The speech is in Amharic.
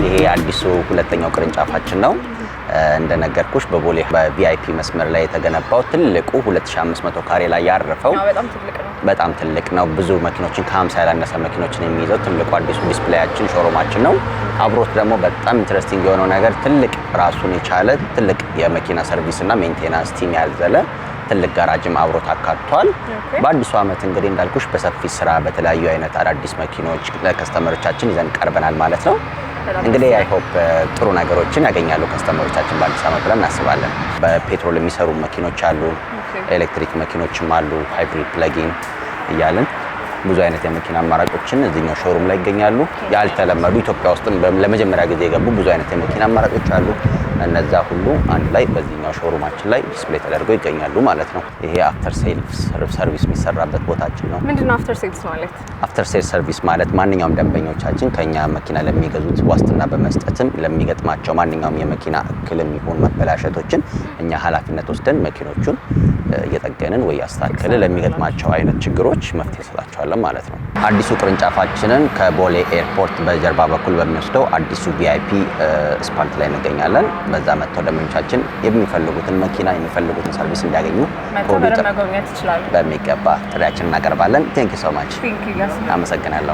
ይሄ አዲሱ ሁለተኛው ቅርንጫፋችን ነው። እንደነገርኩሽ በቦሌ በቪአይፒ መስመር ላይ የተገነባው ትልቁ 2500 ካሬ ላይ ያረፈው በጣም ትልቅ ነው። ብዙ መኪኖችን ከ50 ያላነሰ መኪኖችን የሚይዘው ትልቁ አዲሱ ዲስፕሌያችን ሾሩማችን ነው። አብሮት ደግሞ በጣም ኢንትረስቲንግ የሆነው ነገር ትልቅ ራሱን የቻለ ትልቅ የመኪና ሰርቪስ እና ሜንቴናንስ ቲም ያዘለ ትልቅ ጋራጅም አብሮት አካቷል። በአዲሱ ዓመት እንግዲህ እንዳልኩሽ በሰፊ ስራ በተለያዩ አይነት አዳዲስ መኪኖች ለከስተመሮቻችን ይዘን ቀርበናል ማለት ነው። እንግዲህ አይ ሆፕ ጥሩ ነገሮችን ያገኛሉ ከስተመሮቻችን በአዲስ ዓመት ብለን እናስባለን። በፔትሮል የሚሰሩ መኪኖች አሉ፣ ኤሌክትሪክ መኪኖችም አሉ፣ ሃይብሪድ ፕለጊን እያልን ብዙ አይነት የመኪና አማራጮችን እዚህኛው ሾሩም ላይ ይገኛሉ። ያልተለመዱ ኢትዮጵያ ውስጥም ለመጀመሪያ ጊዜ የገቡ ብዙ አይነት የመኪና አማራጮች አሉ። እነዛ ሁሉ አንድ ላይ በዚህኛው ሾሩማችን ላይ ዲስፕሌይ ተደርገው ይገኛሉ ማለት ነው። ይሄ አፍተር ሴልስ ሰርቪስ የሚሰራበት ቦታችን ነው። ምንድነው አፍተር ሴልስ ማለት? አፍተር ሴልስ ሰርቪስ ማለት ማንኛውም ደንበኞቻችን ከኛ መኪና ለሚገዙት ዋስትና በመስጠትም ለሚገጥማቸው ማንኛውም የመኪና እክልም ይሁን መበላሸቶችን እኛ ኃላፊነት ወስደን መኪኖቹን እየጠገንን ወይ አስተካክለን ለሚገጥማቸው አይነት ችግሮች መፍትሄ እንሰጣቸዋለን ማለት ነው። አዲሱ ቅርንጫፋችንን ከቦሌ ኤርፖርት በጀርባ በኩል በሚወስደው አዲሱ ቪአይፒ ስፓልት ላይ እንገኛለን። በዛ መጥተው ደንበኞቻችን የሚፈልጉትን መኪና የሚፈልጉትን ሰርቪስ እንዲያገኙ መጎብኘት ይችላሉ። በሚገባ ጥሪያችንን እናቀርባለን። ቴንክ ዩ ሶ ማች። አመሰግናለሁ።